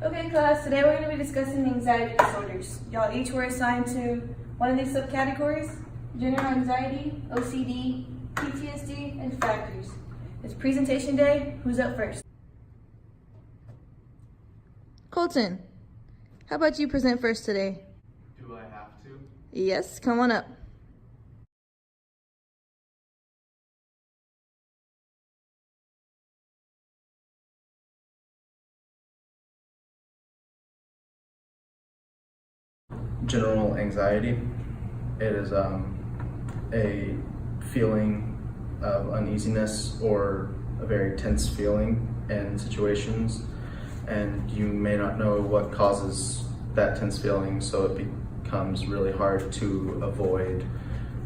Okay class, today we're going to be discussing anxiety disorders. Y'all each were assigned to one of these subcategories: general anxiety, OCD, PTSD, and factors. It's presentation day. Who's up first? Colton, how about you present first today? Do I have to? Yes, come on up. General anxiety. It is a feeling of uneasiness or a very tense feeling in situations, and you may not know what causes that tense feeling, so it becomes really hard to avoid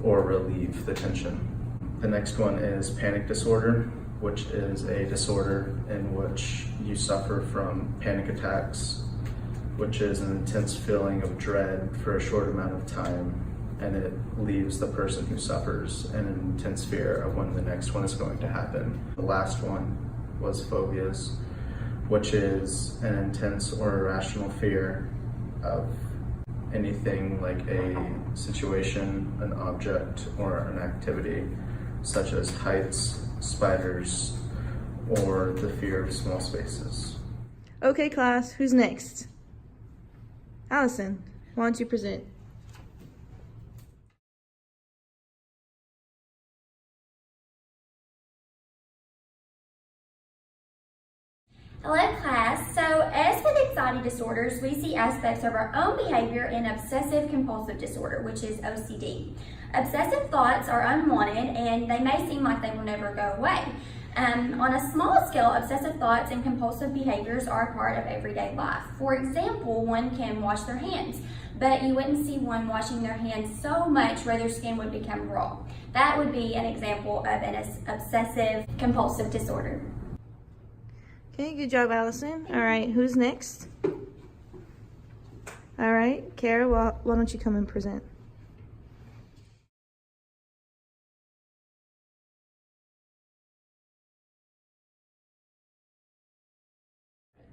or relieve the tension. The next one is panic disorder, which is a disorder in which you suffer from panic attacks, which is an intense feeling of dread for a short amount of time, and it leaves the person who suffers in an intense fear of when the next one is going to happen. The last one was phobias, which is an intense or irrational fear of anything like a situation, an object, or an activity, such as heights, spiders, or the fear of small spaces. Okay class, who's next? Allison, why don't you present? Hello class. So as with anxiety disorders, we see aspects of our own behavior in obsessive compulsive disorder, which is OCD. Obsessive thoughts are unwanted and they may seem like they will never go away. On a small scale, obsessive thoughts and compulsive behaviors are a part of everyday life. For example, one can wash their hands, but you wouldn't see one washing their hands so much where their skin would become raw. That would be an example of an obsessive compulsive disorder. Okay, good job, Allison. All right, who's next? All right, Kara, why don't you come and present?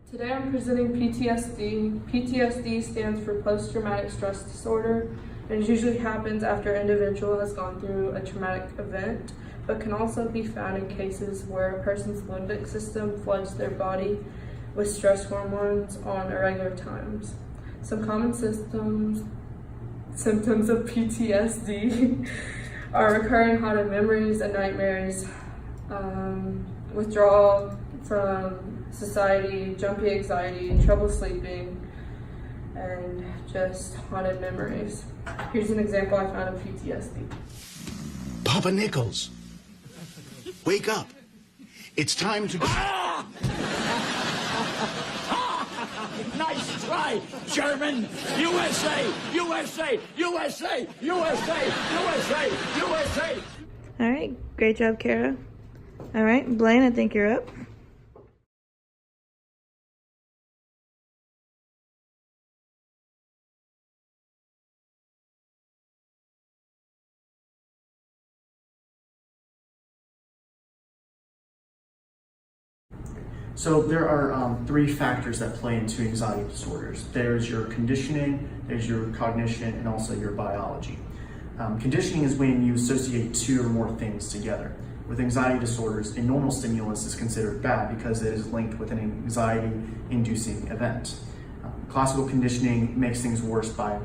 Today I'm presenting PTSD. PTSD stands for post-traumatic stress disorder, and it usually happens after an individual has gone through a traumatic event, but can also be found in cases where a person's limbic system floods their body with stress hormones on irregular times. Some common symptoms of PTSD are recurring haunted memories and nightmares, withdrawal from society, jumpy anxiety, trouble sleeping, and just haunted memories. Here's an example I found of PTSD. Papa Nichols, wake up. It's time to... Nice try, German! USA! USA! USA! USA! USA! USA! All right, great job, Kara. All right, Blaine, I think you're up. So there are three factors that play into anxiety disorders. There's your conditioning, there's your cognition, and also your biology. Conditioning is when you associate two or more things together. With anxiety disorders, a normal stimulus is considered bad because it is linked with an anxiety-inducing event. Classical conditioning makes things worse by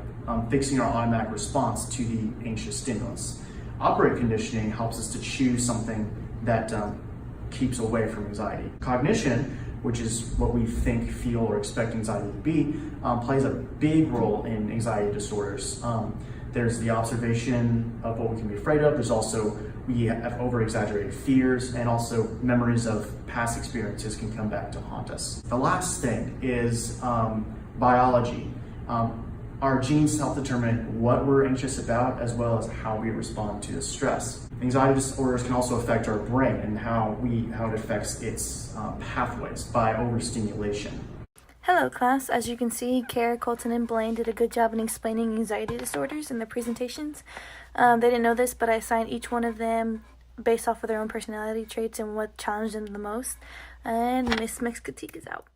fixing our automatic response to the anxious stimulus. Operant conditioning helps us to choose something that keeps away from anxiety. Cognition, which is what we think, feel, or expect anxiety to be, plays a big role in anxiety disorders. There's the observation of what we can be afraid of. There's also, we have over-exaggerated fears, and also memories of past experiences can come back to haunt us. The last thing is biology. Our genes help determine what we're anxious about as well as how we respond to the stress. Anxiety disorders can also affect our brain and how it affects its pathways by overstimulation. Hello class, as you can see, Kara, Colton, and Blaine did a good job in explaining anxiety disorders in their presentations. They didn't know this, but I assigned each one of them based off of their own personality traits and what challenged them the most. And Miss Mexcatique is out.